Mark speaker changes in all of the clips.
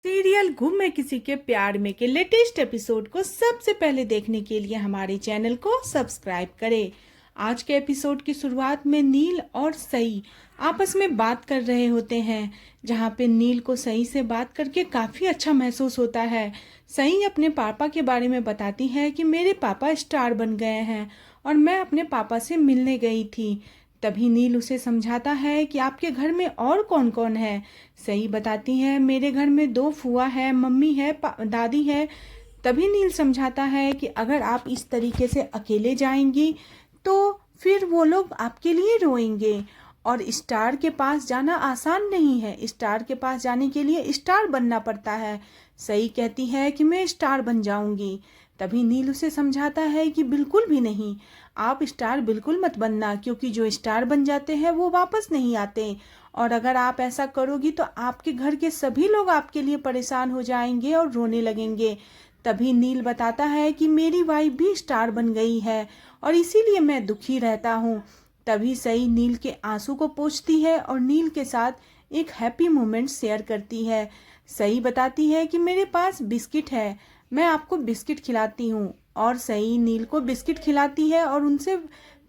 Speaker 1: Serial गुम है किसी के प्यार में के लेटेस्ट एपिसोड को सबसे पहले देखने के लिए हमारे चैनल को सब्सक्राइब करें। आज के एपिसोड की शुरुआत में नील और सई आपस में बात कर रहे होते हैं, जहाँ पे नील को सई से बात करके काफ़ी अच्छा महसूस होता है। सई अपने पापा के बारे में बताती है कि मेरे पापा स्टार बन गए हैं और मैं अपने पापा से मिलने गई थी। तभी नील उसे समझाता है कि आपके घर में और कौन कौन है। सही बताती है मेरे घर में 2 फुआ है, मम्मी है, दादी है। तभी नील समझाता है कि अगर आप इस तरीके से अकेले जाएंगी तो फिर वो लोग आपके लिए रोएंगे और स्टार के पास जाना आसान नहीं है। स्टार के पास जाने के लिए स्टार बनना पड़ता है। सही कहती है कि मैं स्टार बन जाऊंगी। तभी नील उसे समझाता है कि बिल्कुल भी नहीं, आप स्टार बिल्कुल मत बनना, क्योंकि जो स्टार बन जाते हैं वो वापस नहीं आते। और अगर आप ऐसा करोगी तो आपके घर के सभी लोग आपके लिए परेशान हो जाएंगे और रोने लगेंगे। तभी नील बताता है कि मेरी वाइफ भी स्टार बन गई है और इसीलिए मैं दुखी रहता हूँ। तभी सई नील के आंसू को पोंछती है और नील के साथ एक हैप्पी मोमेंट शेयर करती है। सई बताती है कि मेरे पास बिस्किट है, मैं आपको बिस्किट खिलाती हूँ। और सई नील को बिस्किट खिलाती है और उनसे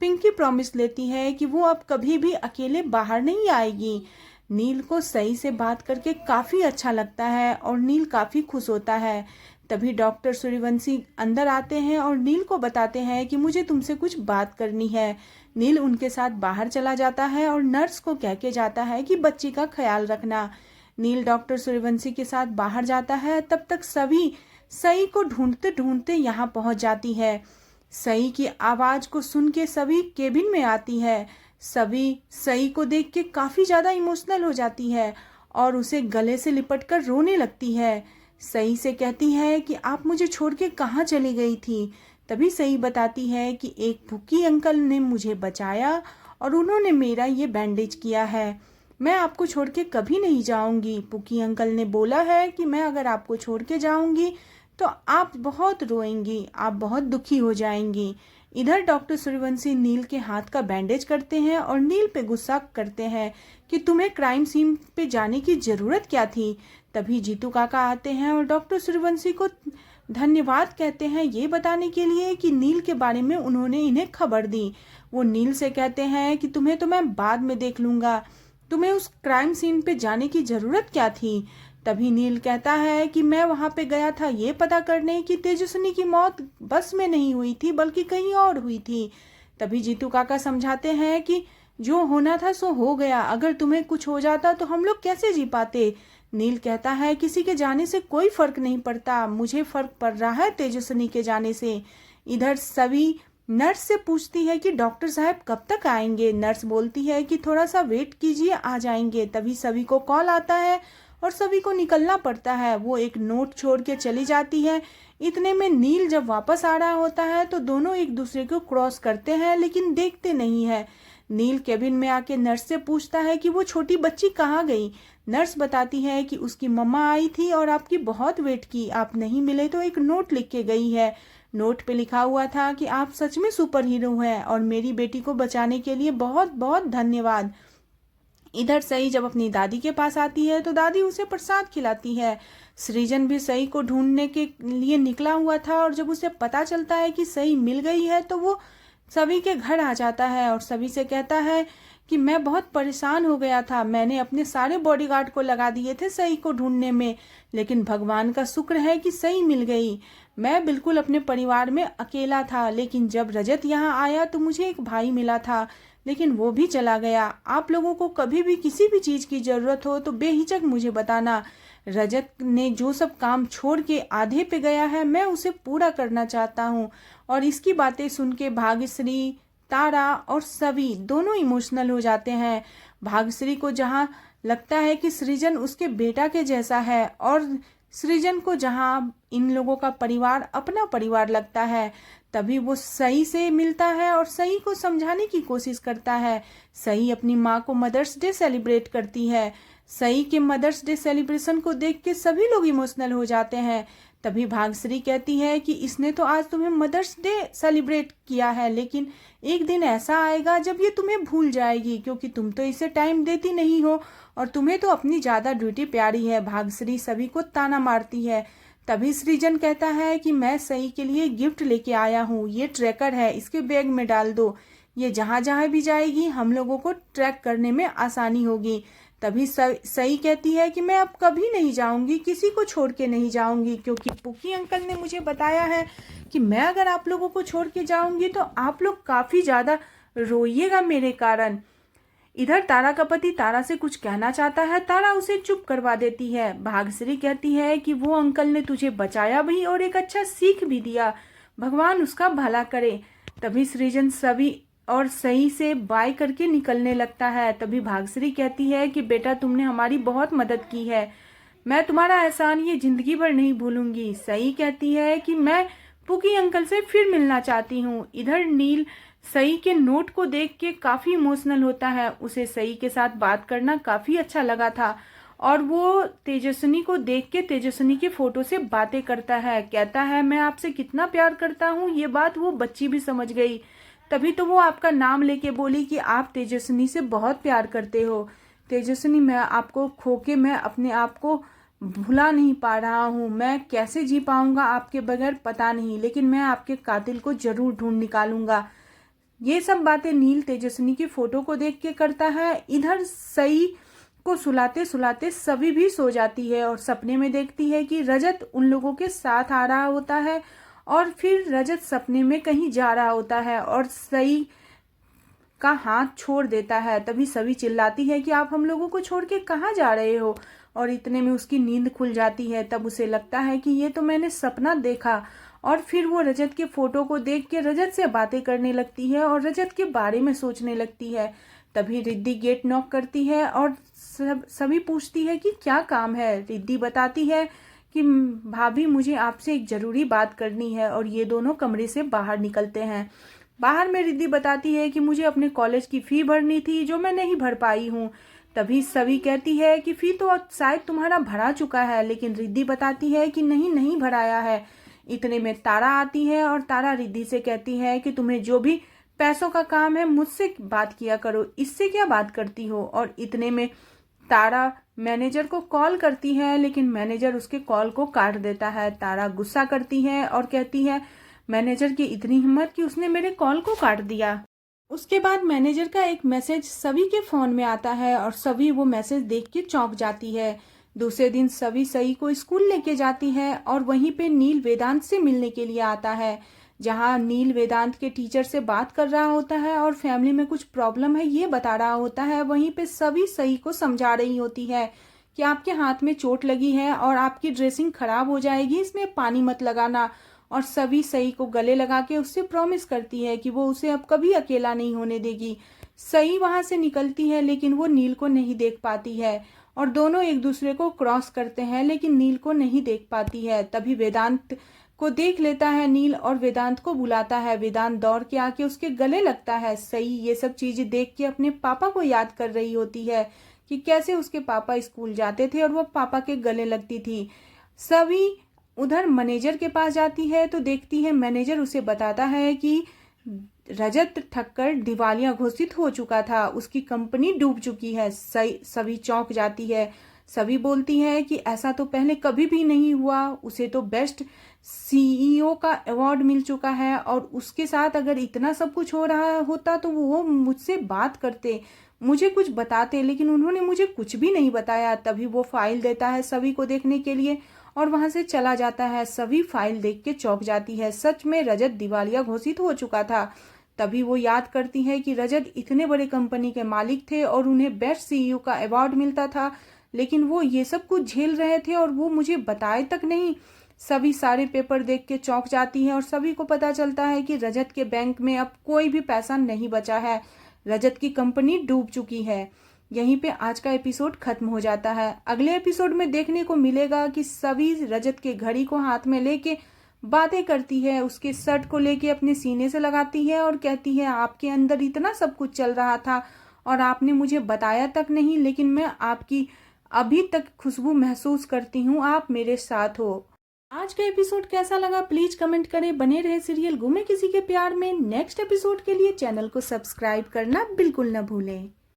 Speaker 1: पिंकी प्रॉमिस लेती है कि वो अब कभी भी अकेले बाहर नहीं आएगी। नील को सई से बात करके काफ़ी अच्छा लगता है और नील काफ़ी खुश होता है। तभी डॉक्टर सूर्यवंशी अंदर आते हैं और नील को बताते हैं कि मुझे तुमसे कुछ बात करनी है। नील उनके साथ बाहर चला जाता है और नर्स को कह के जाता है कि बच्ची का ख्याल रखना। नील डॉक्टर सूर्यवंशी के साथ बाहर जाता है, तब तक सभी सई को ढूंढते ढूंढते यहाँ पहुँच जाती है। सई की आवाज़ को सुन के सभी केबिन में आती है। सभी सई को देख के काफ़ी ज़्यादा इमोशनल हो जाती है और उसे गले से लिपट कर रोने लगती है। सई से कहती है कि आप मुझे छोड़ के कहाँ चली गई थी। तभी सई बताती है कि एक भूखी अंकल ने मुझे बचाया और उन्होंने मेरा ये बैंडेज किया है। मैं आपको छोड़ के कभी नहीं जाऊंगी। पुकी अंकल ने बोला है कि मैं अगर आपको छोड़ के जाऊंगी तो आप बहुत रोएंगी, आप बहुत दुखी हो जाएंगी। इधर डॉक्टर सूर्यवंशी नील के हाथ का बैंडेज करते हैं और नील पे गुस्सा करते हैं कि तुम्हें क्राइम सीन पे जाने की ज़रूरत क्या थी। तभी जीतू काका आते हैं और डॉक्टर सूर्यवंशी को धन्यवाद कहते हैं ये बताने के लिए कि नील के बारे में उन्होंने इन्हें खबर दी। वो नील से कहते हैं कि तुम्हें तो मैं बाद में देख लूँगा, तुम्हें उस क्राइम सीन पे जाने की ज़रूरत क्या थी। तभी नील कहता है कि मैं वहाँ पे गया था ये पता करने कि तेजस्विनी की मौत बस में नहीं हुई थी बल्कि कहीं और हुई थी। तभी जीतू काका समझाते हैं कि जो होना था सो हो गया, अगर तुम्हें कुछ हो जाता तो हम लोग कैसे जी पाते। नील कहता है किसी के जाने से कोई फर्क नहीं पड़ता, मुझे फर्क पड़ रहा है तेजस्विनी के जाने से। इधर सभी नर्स से पूछती है कि डॉक्टर साहब कब तक आएंगे। नर्स बोलती है कि थोड़ा सा वेट कीजिए, आ जाएंगे। तभी सभी को कॉल आता है और सभी को निकलना पड़ता है। वो एक नोट छोड़ के चली जाती है। इतने में नील जब वापस आ रहा होता है तो दोनों एक दूसरे को क्रॉस करते हैं लेकिन देखते नहीं है। नील केबिन में आके नर्स से पूछता है कि वो छोटी बच्ची कहाँ गई। नर्स बताती है कि उसकी मम्मा आई थी और आपकी बहुत वेट की, आप नहीं मिले तो एक नोट लिख के गई है। नोट पे लिखा हुआ था कि आप सच में सुपर हीरो हैं और मेरी बेटी को बचाने के लिए बहुत बहुत धन्यवाद। इधर सई जब अपनी दादी के पास आती है तो दादी उसे प्रसाद खिलाती है। सृजन भी सई को ढूंढने के लिए निकला हुआ था और जब उसे पता चलता है कि सई मिल गई है तो वो सभी के घर आ जाता है और सभी से कहता है कि मैं बहुत परेशान हो गया था, मैंने अपने सारे बॉडीगार्ड को लगा दिए थे सई को ढूंढने में, लेकिन भगवान का शुक्र है कि सई मिल गई। मैं बिल्कुल अपने परिवार में अकेला था, लेकिन जब रजत यहाँ आया तो मुझे एक भाई मिला था, लेकिन वो भी चला गया। आप लोगों को कभी भी किसी भी चीज़ की ज़रूरत हो तो बेहिचक मुझे बताना। रजत ने जो सब काम छोड़ के आधे पे गया है मैं उसे पूरा करना चाहता हूँ। और इसकी बातें सुन के भाग्यश्री, तारा और सभी दोनों इमोशनल हो जाते हैं। भाग्यश्री को जहाँ लगता है कि सृजन उसके बेटा के जैसा है और सृजन को जहाँ इन लोगों का परिवार अपना परिवार लगता है, तभी वो सई से मिलता है और सई को समझाने की कोशिश करता है। सई अपनी माँ को मदर्स डे सेलिब्रेट करती है। सई के मदर्स डे सेलिब्रेशन को देख के सभी लोग इमोशनल हो जाते हैं। तभी भाग्यश्री कहती है कि इसने तो आज तुम्हें मदर्स डे सेलिब्रेट किया है, लेकिन एक दिन ऐसा आएगा जब ये तुम्हें भूल जाएगी, क्योंकि तुम तो इसे टाइम देती नहीं हो और तुम्हें तो अपनी ज़्यादा ड्यूटी प्यारी है। भाग्यश्री सभी को ताना मारती है। तभी सृजन कहता है कि मैं सही के लिए गिफ्ट लेके आया हूँ, ये ट्रैकर है, इसके बैग में डाल दो, ये जहाँ जहाँ भी जाएगी हम लोगों को ट्रैक करने में आसानी होगी। तभी सही कहती है कि मैं अब कभी नहीं जाऊंगी, किसी को छोड़ के नहीं जाऊंगी, क्योंकि पुकी अंकल ने मुझे बताया है कि मैं अगर आप लोगों को छोड़ के जाऊंगी तो आप लोग काफ़ी ज़्यादा रोइएगा मेरे कारण। इधर तारा का पति तारा से कुछ कहना चाहता है, तारा उसे चुप करवा देती है। भाग्यश्री कहती है कि वो अंकल ने तुझे बचाया भी और एक अच्छा सीख भी दिया, भगवान उसका भला करे। तभी सृजन सभी और सही से बाय करके निकलने लगता है। तभी भाग्यश्री कहती है कि बेटा तुमने हमारी बहुत मदद की है, मैं तुम्हारा एहसान ये जिंदगी भर नहीं भूलूंगी। सही कहती है कि मैं पुकी अंकल से फिर मिलना चाहती हूँ। इधर नील सई के नोट को देख के काफ़ी इमोशनल होता है, उसे सई के साथ बात करना काफ़ी अच्छा लगा था और वो तेजस्विनी को देख के तेजस्विनी के फोटो से बातें करता है, कहता है मैं आपसे कितना प्यार करता हूँ। ये बात वो बच्ची भी समझ गई। तभी तो वो आपका नाम लेके बोली कि आप तेजस्विनी से बहुत प्यार करते हो। तेजस्विनी, मैं आपको खो के मैं अपने आप को भुला नहीं पा रहा हूँ, मैं कैसे जी पाऊंगा आपके बगैर पता नहीं, लेकिन मैं आपके कातिल को जरूर ढूंढ निकालूंगा। ये सब बातें नील तेजस्विनी की फोटो को देख के करता है। इधर सई को सुलाते सुलाते सभी भी सो जाती है और सपने में देखती है कि रजत उन लोगों के साथ आ रहा होता है और फिर रजत सपने में कहीं जा रहा होता है और सई का हाथ छोड़ देता है। तभी सभी चिल्लाती है कि आप हम लोगों को छोड़ के कहाँ जा रहे हो, और इतने में उसकी नींद खुल जाती है। तब उसे लगता है कि ये तो मैंने सपना देखा, और फिर वो रजत के फोटो को देख के रजत से बातें करने लगती है और रजत के बारे में सोचने लगती है। तभी रिद्धि गेट नॉक करती है और सभी पूछती है कि क्या काम है। रिद्धि बताती है कि भाभी मुझे आपसे एक ज़रूरी बात करनी है, और ये दोनों कमरे से बाहर निकलते हैं। बाहर में रिद्धि बताती है कि मुझे अपने कॉलेज की फ़ी भरनी थी जो मैं नहीं भर पाई हूँ। तभी सभी कहती है कि फ़ी तो शायद तुम्हारा भरा चुका है, लेकिन रिद्धि बताती है कि नहीं भराया है। इतने में तारा आती है और तारा रिद्धि से कहती है कि तुम्हें जो भी पैसों का काम है मुझसे बात किया करो, इससे क्या बात करती हो। और इतने में तारा मैनेजर को कॉल करती है, लेकिन मैनेजर उसके कॉल को काट देता है। तारा गुस्सा करती है और कहती है मैनेजर की इतनी हिम्मत कि उसने मेरे कॉल को काट दिया। उसके बाद मैनेजर का एक मैसेज सभी के फ़ोन में आता है और सभी वो मैसेज देख के चौंक जाती है। दूसरे दिन सभी सई को स्कूल लेके जाती है और वहीं पे नील वेदांत से मिलने के लिए आता है, जहाँ नील वेदांत के टीचर से बात कर रहा होता है और फैमिली में कुछ प्रॉब्लम है ये बता रहा होता है। वहीं पे सभी सई को समझा रही होती है कि आपके हाथ में चोट लगी है और आपकी ड्रेसिंग खराब हो जाएगी, इसमें पानी मत लगाना। और सभी सई को गले लगा के उससे प्रॉमिस करती है कि वो उसे अब कभी अकेला नहीं होने देगी। सई वहां से निकलती है, लेकिन वो नील को नहीं देख पाती है और दोनों एक दूसरे को क्रॉस करते हैं, लेकिन नील को नहीं देख पाती है। तभी वेदांत को देख लेता है नील और वेदांत को बुलाता है। वेदांत दौड़ के आके उसके गले लगता है। सई ये सब चीजें देख के अपने पापा को याद कर रही होती है कि कैसे उसके पापा स्कूल जाते थे और वो पापा के गले लगती थी। सभी उधर मैनेजर के पास जाती है तो देखती है मैनेजर उसे बताता है कि रजत ठक्कर दिवालिया घोषित हो चुका था, उसकी कंपनी डूब चुकी है। सभी चौंक जाती है। सभी बोलती है कि ऐसा तो पहले कभी भी नहीं हुआ, उसे तो बेस्ट सीईओ का अवार्ड मिल चुका है, और उसके साथ अगर इतना सब कुछ हो रहा होता तो वो मुझसे बात करते, मुझे कुछ बताते, लेकिन उन्होंने मुझे कुछ भी नहीं बताया। तभी वो फाइल देता है सभी को देखने के लिए और वहां से चला जाता है। सभी फाइल देख के चौंक जाती है, सच में रजत दिवालिया घोषित हो चुका था। तभी वो याद करती है कि रजत इतने बड़े कंपनी के मालिक थे और उन्हें बेस्ट सीईओ का अवार्ड मिलता था, लेकिन वो ये सब कुछ झेल रहे थे और वो मुझे बताए तक नहीं। सभी सारे पेपर देख के चौंक जाती है और सभी को पता चलता है कि रजत के बैंक में अब कोई भी पैसा नहीं बचा है, रजत की कंपनी डूब चुकी है। यहीं पे आज का एपिसोड खत्म हो जाता है। अगले एपिसोड में देखने को मिलेगा कि सभी रजत के घड़ी को हाथ में लेके बातें करती है, उसके शर्ट को लेके अपने सीने से लगाती है और कहती है आपके अंदर इतना सब कुछ चल रहा था और आपने मुझे बताया तक नहीं, लेकिन मैं आपकी अभी तक खुशबू महसूस करती हूँ, आप मेरे साथ हो। आज का एपिसोड कैसा लगा प्लीज कमेंट करें। बने रहे सीरियल गुमे किसी के प्यार में नेक्स्ट एपिसोड के लिए चैनल को सब्सक्राइब करना बिल्कुल न भूलें।